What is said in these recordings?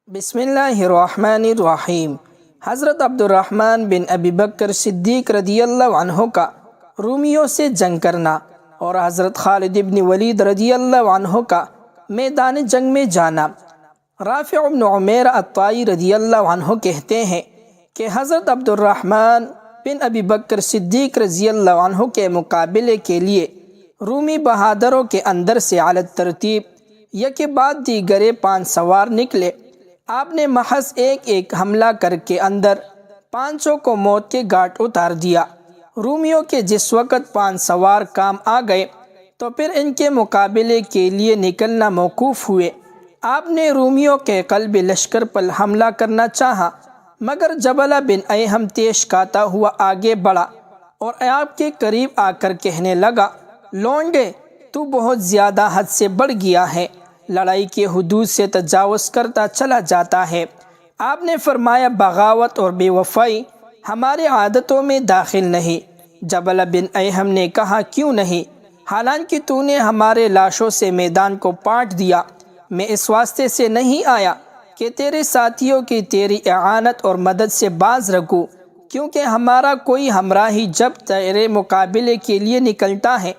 بسم اللہ الرحمن الرحیم۔ حضرت عبد الرحمن بن ابی بکر صدیق رضی اللہ عنہ کا رومیوں سے جنگ کرنا اور حضرت خالد بن ولید رضی اللہ عنہ کا میدان جنگ میں جانا۔ رافع بن عمیر الطائی رضی اللہ عنہ کہتے ہیں کہ حضرت عبد الرحمن بن ابی بکر صدیق رضی اللہ عنہ کے مقابلے کے لیے رومی بہادروں کے اندر سے علی ترتیب یکے بعد دیگرے 5 سوار نکلے۔ آپ نے محض ایک حملہ کر کے اندر 500 کو موت کے گھاٹ اتار دیا۔ رومیوں کے جس وقت 5 سوار کام آ گئے تو پھر ان کے مقابلے کے لیے نکلنا موقوف ہوئے۔ آپ نے رومیوں کے قلب لشکر پر حملہ کرنا چاہا، مگر جبلہ بن ایہم تیش کاتا ہوا آگے بڑھا اور آپ کے قریب آ کر کہنے لگا، لونڈے تو بہت زیادہ حد سے بڑھ گیا ہے، لڑائی کے حدود سے تجاوز کرتا چلا جاتا ہے۔ آپ نے فرمایا، بغاوت اور بے وفائی ہمارے عادتوں میں داخل نہیں۔ جبلہ بن ایہم نے کہا، کیوں نہیں؟ حالانکہ تو نے ہمارے لاشوں سے میدان کو پاٹ دیا۔ میں اس واسطے سے نہیں آیا کہ تیرے ساتھیوں کی تیری اعانت اور مدد سے باز رکھوں، کیونکہ ہمارا کوئی ہمراہی جب تیرے مقابلے کے لیے نکلتا ہے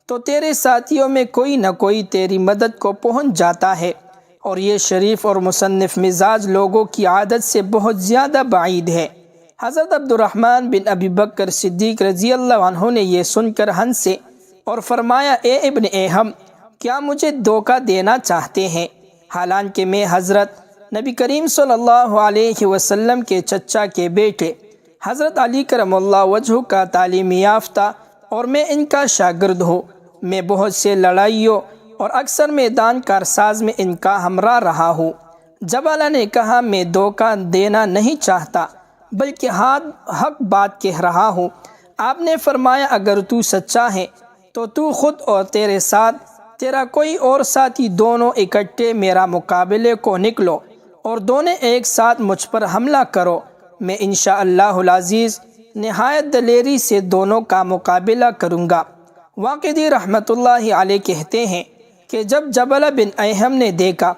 تو تیرے ساتھیوں میں کوئی نہ کوئی تیری مدد کو پہنچ جاتا ہے، اور یہ شریف اور مصنف مزاج لوگوں کی عادت سے بہت زیادہ بعید ہے۔ حضرت عبد الرحمن بن ابی بکر صدیق رضی اللہ عنہ نے یہ سن کر ہنسے اور فرمایا، اے ابن ایہم، کیا مجھے دھوکہ دینا چاہتے ہیں؟ حالانکہ میں حضرت نبی کریم صلی اللہ علیہ وسلم کے چچا کے بیٹے حضرت علی کرم اللہ وجہہ کا تعلیم یافتہ اور میں ان کا شاگرد ہوں۔ میں بہت سے لڑائیوں اور اکثر میدان کارساز میں ان کا ہمراہ رہا ہوں۔ جبلہ نے کہا، میں دھوکہ دینا نہیں چاہتا، بلکہ حق بات کہہ رہا ہوں۔ آپ نے فرمایا، اگر تو سچا ہے تو تو خود اور تیرے ساتھ تیرا کوئی اور ساتھی دونوں اکٹھے میرا مقابلے کو نکلو اور دونوں ایک ساتھ مجھ پر حملہ کرو۔ میں انشاءاللہ العزیز نہایت دلیری سے دونوں کا مقابلہ کروں گا۔ واقدی رحمۃ اللہ علیہ کہتے ہیں کہ جب جبلہ بن ایہم نے دیکھا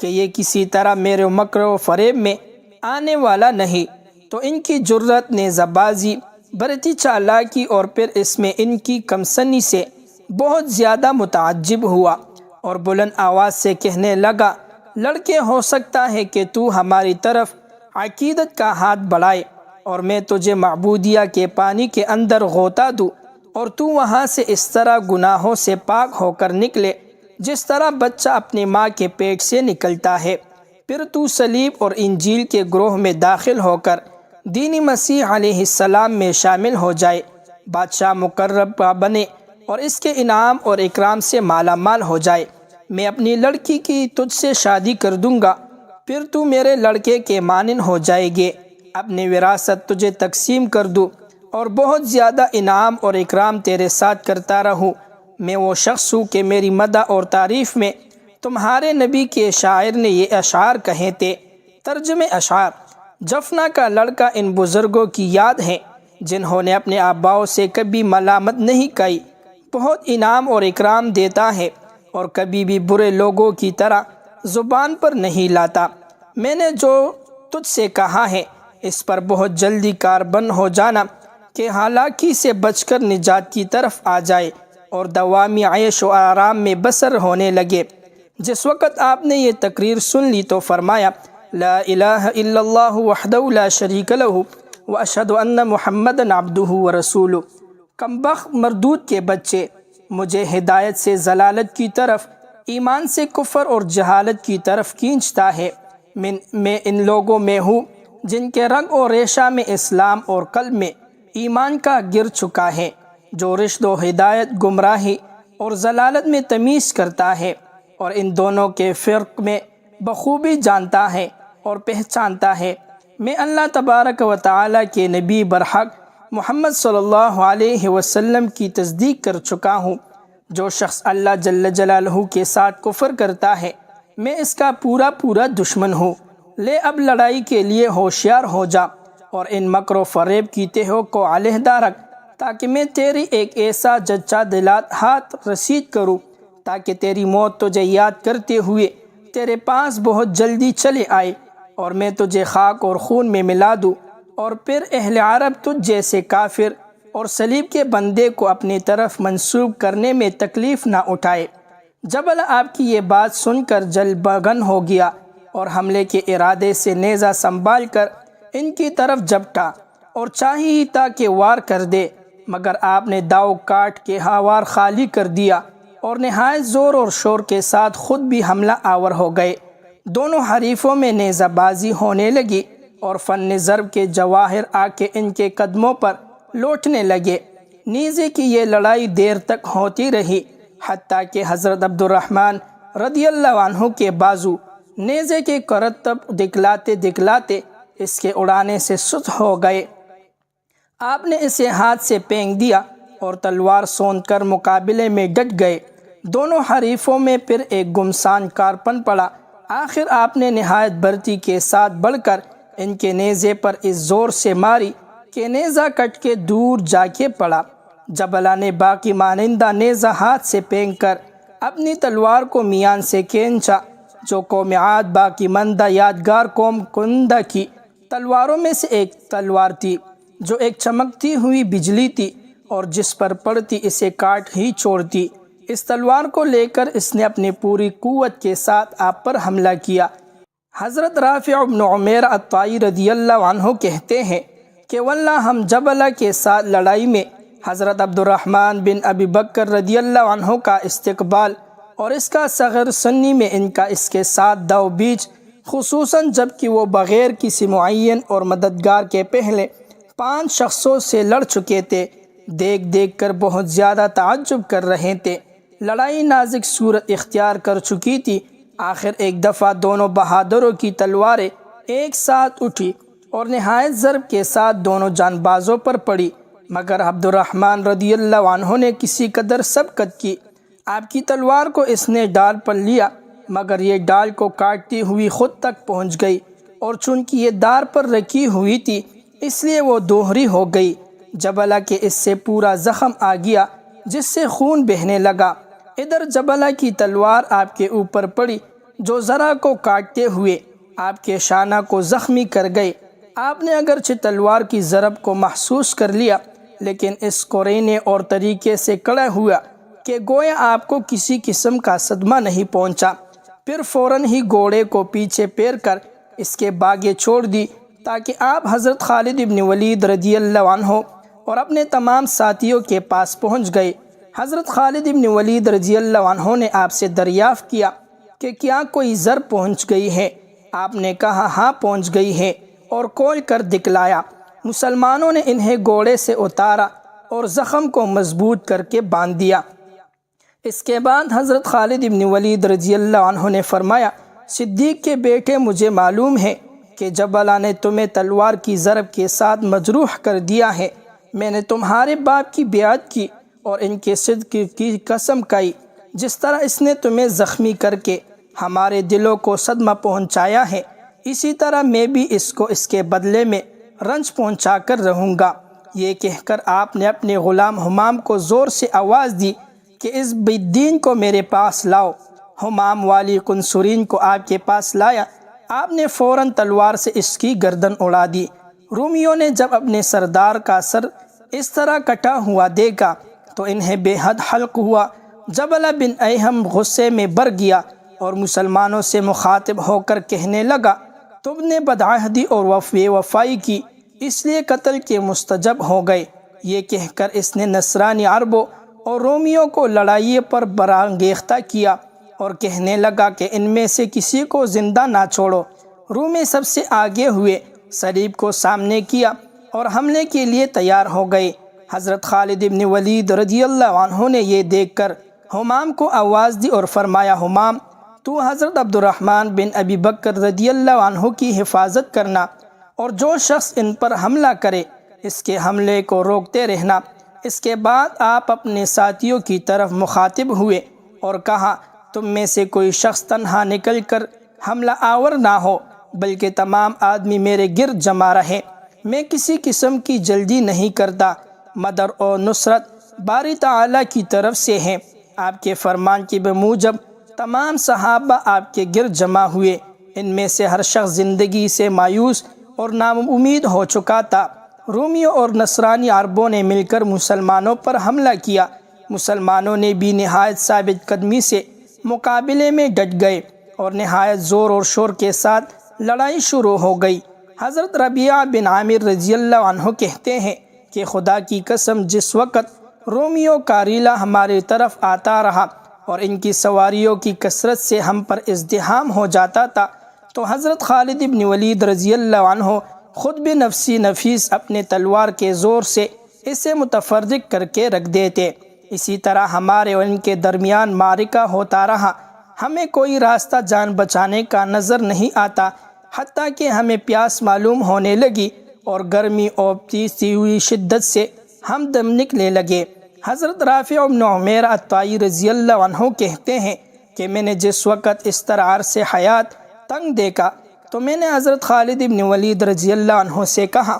کہ یہ کسی طرح میرے مکر و فریب میں آنے والا نہیں تو ان کی جرأت، نیزہ بازی، برتی چالاکی اور پھر اس میں ان کی کمسنی سے بہت زیادہ متعجب ہوا اور بلند آواز سے کہنے لگا، لڑکے، ہو سکتا ہے کہ تو ہماری طرف عقیدت کا ہاتھ بڑھائے اور میں تجھے معبودیہ کے پانی کے اندر غوطہ دوں اور تو وہاں سے اس طرح گناہوں سے پاک ہو کر نکلے جس طرح بچہ اپنے ماں کے پیٹ سے نکلتا ہے۔ پھر تو صلیب اور انجیل کے گروہ میں داخل ہو کر دین مسیح علیہ السلام میں شامل ہو جائے، بادشاہ مقرب بنے اور اس کے انعام اور اکرام سے مالا مال ہو جائے۔ میں اپنی لڑکی کی تجھ سے شادی کر دوں گا، پھر تو میرے لڑکے کے مانند ہو جائے گے، اپنی وراثت تجھے تقسیم کر دوں اور بہت زیادہ انعام اور اکرام تیرے ساتھ کرتا رہوں۔ میں وہ شخص ہوں کہ میری مدح اور تعریف میں تمہارے نبی کے شاعر نے یہ اشعار کہے تھے۔ ترجمہ اشعار۔ جفنا کا لڑکا ان بزرگوں کی یاد ہے جنہوں نے اپنے آباؤں سے کبھی ملامت نہیں کی، بہت انعام اور اکرام دیتا ہے اور کبھی بھی برے لوگوں کی طرح زبان پر نہیں لاتا۔ میں نے جو تجھ سے کہا ہے اس پر بہت جلدی کاربند ہو جانا کہ ہلاکی سے بچ کر نجات کی طرف آ جائے اور دوامی عیش و آرام میں بسر ہونے لگے۔ جس وقت آپ نے یہ تقریر سن لی تو فرمایا، لا الہ الا اللہ وحدہ لا شریک لہ واشہد ان محمدا عبدہ ورسولہ۔ کمبخت مردود کے بچے، مجھے ہدایت سے ضلالت کی طرف، ایمان سے کفر اور جہالت کی طرف کھینچتا ہے۔ میں ان لوگوں میں ہوں جن کے رگ و ریشہ میں اسلام اور قلب میں ایمان کا گر چکا ہے، جو رشد و ہدایت، گمراہی اور ضلالت میں تمیز کرتا ہے اور ان دونوں کے فرق میں بخوبی جانتا ہے اور پہچانتا ہے۔ میں اللہ تبارک و تعالیٰ کے نبی برحق محمد صلی اللہ علیہ وسلم کی تصدیق کر چکا ہوں۔ جو شخص اللہ جل جلالہ کے ساتھ کفر کرتا ہے میں اس کا پورا دشمن ہوں۔ لے اب لڑائی کے لیے ہوشیار ہو جا اور ان مکر و فریب کی تہوں کو علیحدہ رکھ، تاکہ میں تیری ایک ایسا جچہ دلات ہاتھ رسید کروں تاکہ تیری موت تجھے یاد کرتے ہوئے تیرے پاس بہت جلدی چلے آئے اور میں تجھے خاک اور خون میں ملا دوں، اور پھر اہل عرب تجھ جیسے کافر اور صلیب کے بندے کو اپنی طرف منسوب کرنے میں تکلیف نہ اٹھائے۔ جبل آپ کی یہ بات سن کر جل بغن ہو گیا اور حملے کے ارادے سے نیزہ سنبھال کر ان کی طرف جھپٹا اور چاہی تھا کہ وار کر دے، مگر آپ نے داؤ کاٹ کے وار خالی کر دیا اور نہایت زور اور شور کے ساتھ خود بھی حملہ آور ہو گئے۔ دونوں حریفوں میں نیزہ بازی ہونے لگی اور فن ضرب کے جواہر آ کے ان کے قدموں پر لوٹنے لگے۔ نیزے کی یہ لڑائی دیر تک ہوتی رہی، حتیٰ کہ حضرت عبد الرحمن رضی اللہ عنہ کے بازو نیزے کے کرتب دکھلاتے دکھلاتے اس کے اڑانے سے سست ہو گئے۔ آپ نے اسے ہاتھ سے پھینک دیا اور تلوار سونت کر مقابلے میں ڈٹ گئے۔ دونوں حریفوں میں پھر ایک گمسان کارپن پڑا۔ آخر آپ نے نہایت برتی کے ساتھ بڑھ کر ان کے نیزے پر اس زور سے ماری کہ نیزہ کٹ کے دور جا کے پڑا۔ جبلہ نے باقی مانندہ نیزہ ہاتھ سے پھینک کر اپنی تلوار کو میان سے کھینچا، جو قوم عاد باقی ماندہ یادگار قوم کندہ کی تلواروں میں سے ایک تلوار تھی، جو ایک چمکتی ہوئی بجلی تھی اور جس پر پڑتی اسے کاٹ ہی چھوڑتی۔ اس تلوار کو لے کر اس نے اپنی پوری قوت کے ساتھ آپ پر حملہ کیا۔ حضرت رافع بن عمیر الطائی رضی اللہ عنہ کہتے ہیں کہ واللہ ہم جبلہ کے ساتھ لڑائی میں حضرت عبد الرحمن بن ابی بکر رضی اللہ عنہ کا استقبال اور اس کا صغر سنی میں ان کا اس کے ساتھ دو بیچ، خصوصاً جب کہ وہ بغیر کسی معین اور مددگار کے پہلے 5 شخصوں سے لڑ چکے تھے، دیکھ دیکھ کر بہت زیادہ تعجب کر رہے تھے۔ لڑائی نازک صورت اختیار کر چکی تھی۔ آخر ایک دفعہ دونوں بہادروں کی تلواریں ایک ساتھ اٹھی اور نہایت ضرب کے ساتھ دونوں جان بازوں پر پڑی، مگر عبد الرحمن رضی اللہ عنہ نے کسی قدر سبقت کی۔ آپ کی تلوار کو اس نے ڈال پر لیا، مگر یہ ڈال کو کاٹتی ہوئی خود تک پہنچ گئی، اور چونکہ یہ دار پر رکھی ہوئی تھی اس لیے وہ دوہری ہو گئی۔ جبلہ کے اس سے پورا زخم آ گیا جس سے خون بہنے لگا۔ ادھر جبلہ کی تلوار آپ کے اوپر پڑی، جو ذرا کو کاٹتے ہوئے آپ کے شانہ کو زخمی کر گئے۔ آپ نے اگرچہ تلوار کی ضرب کو محسوس کر لیا، لیکن اس قرینے اور طریقے سے کڑا ہوا کہ گویا آپ کو کسی قسم کا صدمہ نہیں پہنچا۔ پھر فوراً ہی گھوڑے کو پیچھے پھیر کر اس کے باگیں چھوڑ دی، تاکہ آپ حضرت خالد بن ولید رضی اللہ عنہ اور اپنے تمام ساتھیوں کے پاس پہنچ گئے۔ حضرت خالد بن ولید رضی اللہ عنہ نے آپ سے دریافت کیا کہ کیا کوئی ضرب پہنچ گئی ہے؟ آپ نے کہا ہاں پہنچ گئی ہے، اور کھول کر دکھلایا۔ مسلمانوں نے انہیں گھوڑے سے اتارا اور زخم کو مضبوط کر کے باندھ دیا۔ اس کے بعد حضرت خالد بن ولید رضی اللہ عنہ نے فرمایا، صدیق کے بیٹے، مجھے معلوم ہے کہ جبلہ نے تمہیں تلوار کی ضرب کے ساتھ مجروح کر دیا ہے۔ میں نے تمہارے باپ کی بیعت کی اور ان کے صدق کی قسم کھائی۔ جس طرح اس نے تمہیں زخمی کر کے ہمارے دلوں کو صدمہ پہنچایا ہے، اسی طرح میں بھی اس کو اس کے بدلے میں رنج پہنچا کر رہوں گا۔ یہ کہہ کر آپ نے اپنے غلام حمام کو زور سے آواز دی کہ اس بدین کو میرے پاس لاؤ۔ حمام والی قنصرین کو آپ کے پاس لایا۔ آپ نے فوراً تلوار سے اس کی گردن اڑا دی۔ رومیوں نے جب اپنے سردار کا سر اس طرح کٹا ہوا دیکھا تو انہیں بے حد حلق ہوا۔ جبلہ بن ایہم غصے میں بھر گیا اور مسلمانوں سے مخاطب ہو کر کہنے لگا، تم نے بدعہدی اور وفائی کی، اس لیے قتل کے مستجب ہو گئے۔ یہ کہہ کر اس نے نصرانی عربوں اور رومیوں کو لڑائی پر برانگیختہ کیا اور کہنے لگا کہ ان میں سے کسی کو زندہ نہ چھوڑو۔ رومی سب سے آگے ہوئے، صلیب کو سامنے کیا اور حملے کے لیے تیار ہو گئے۔ حضرت خالد بن ولید رضی اللہ عنہ نے یہ دیکھ کر حمام کو آواز دی اور فرمایا، حمام، تو حضرت عبد الرحمن بن ابی بکر رضی اللہ عنہ کی حفاظت کرنا، اور جو شخص ان پر حملہ کرے اس کے حملے کو روکتے رہنا۔ اس کے بعد آپ اپنے ساتھیوں کی طرف مخاطب ہوئے اور کہا، تم میں سے کوئی شخص تنہا نکل کر حملہ آور نہ ہو، بلکہ تمام آدمی میرے گرد جمع رہے۔ میں کسی قسم کی جلدی نہیں کرتا، مدد اور نصرت باری تعالیٰ کی طرف سے ہے۔ آپ کے فرمان کے بموجب تمام صحابہ آپ کے گرد جمع ہوئے۔ ان میں سے ہر شخص زندگی سے مایوس اور ناامید ہو چکا تھا۔ رومیوں اور نصرانی عربوں نے مل کر مسلمانوں پر حملہ کیا۔ مسلمانوں نے بھی نہایت ثابت قدمی سے مقابلے میں ڈٹ گئے اور نہایت زور اور شور کے ساتھ لڑائی شروع ہو گئی۔ حضرت ربیعہ بن عامر رضی اللہ عنہ کہتے ہیں کہ خدا کی قسم جس وقت رومیوں کا ریلا ہماری طرف آتا رہا اور ان کی سواریوں کی کثرت سے ہم پر ازدحام ہو جاتا تھا تو حضرت خالد بن ولید رضی اللہ عنہ خود بھی نفسی نفیس اپنے تلوار کے زور سے اسے متفرق کر کے رکھ دیتے۔ اسی طرح ہمارے اور ان کے درمیان معرکہ ہوتا رہا۔ ہمیں کوئی راستہ جان بچانے کا نظر نہیں آتا، حتیٰ کہ ہمیں پیاس معلوم ہونے لگی اور گرمی اور تیزی ہوئی شدت سے ہم دم نکلنے لگے۔ حضرت رافع بن عمیر الطائی رضی اللہ عنہ کہتے ہیں کہ میں نے جس وقت اس طرح عرص حیات تنگ دیکھا تو میں نے حضرت خالد بن ولید رضی اللہ عنہ سے کہا،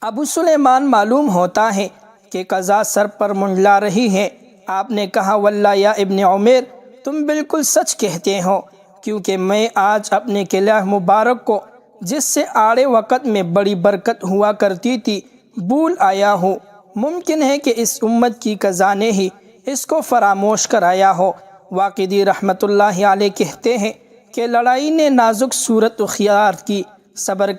ابو سلیمان معلوم ہوتا ہے کہ قضا سر پر منڈلا رہی ہے۔ آپ نے کہا، واللہ یا ابن عمیر تم بالکل سچ کہتے ہو، کیونکہ میں آج اپنے قلعہ مبارک کو جس سے آڑے وقت میں بڑی برکت ہوا کرتی تھی بھول آیا ہوں۔ ممکن ہے کہ اس امت کی قضا نے ہی اس کو فراموش کرایا ہو۔ واقدی رحمۃ اللہ علیہ کہتے ہیں کہ لڑائی نے نازک صورت اختیار کی، صبر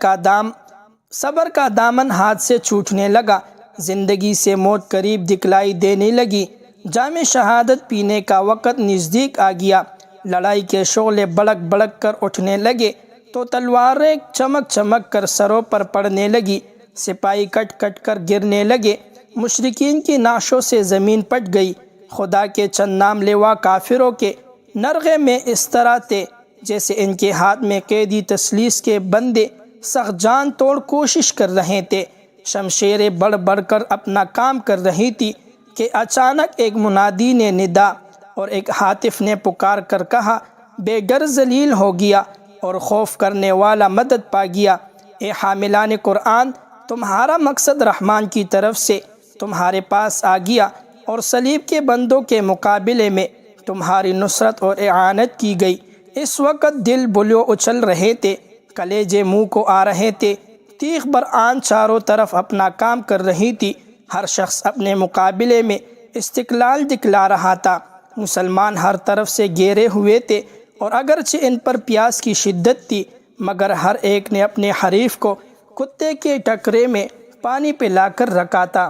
کا دامن ہاتھ سے چھوٹنے لگا، زندگی سے موت قریب دکھلائی دینے لگی، جام شہادت پینے کا وقت نزدیک آ گیا، لڑائی کے شعلے بڑک بڑک کر اٹھنے لگے تو تلواریں چمک چمک کر سروں پر پڑنے لگی، سپاہی کٹ کٹ کر گرنے لگے، مشرکین کی نعشوں سے زمین پٹ گئی۔ خدا کے چند نام لیوا کافروں کے نرغے میں اس طرح تھے جیسے ان کے ہاتھ میں قیدی تسلیس کے بندے سخت جان توڑ کوشش کر رہے تھے۔ شمشیریں بڑھ بڑھ کر اپنا کام کر رہی تھی کہ اچانک ایک منادی نے ندا اور ایک ہاتف نے پکار کر کہا، بے ڈر ذلیل ہو گیا اور خوف کرنے والا مدد پا گیا۔ اے حاملان قرآن، تمہارا مقصد رحمان کی طرف سے تمہارے پاس آ گیا اور صلیب کے بندوں کے مقابلے میں تمہاری نصرت اور اعانت کی گئی۔ اس وقت دل بلیوں اچھل رہے تھے، کلیجے منہ کو آ رہے تھے، تیغ بر آن چاروں طرف اپنا کام کر رہی تھی، ہر شخص اپنے مقابلے میں استقلال دکھلا رہا تھا۔ مسلمان ہر طرف سے گھیرے ہوئے تھے اور اگرچہ ان پر پیاس کی شدت تھی مگر ہر ایک نے اپنے حریف کو کتے کے ٹکرے میں پانی پلا کر رکھا تھا۔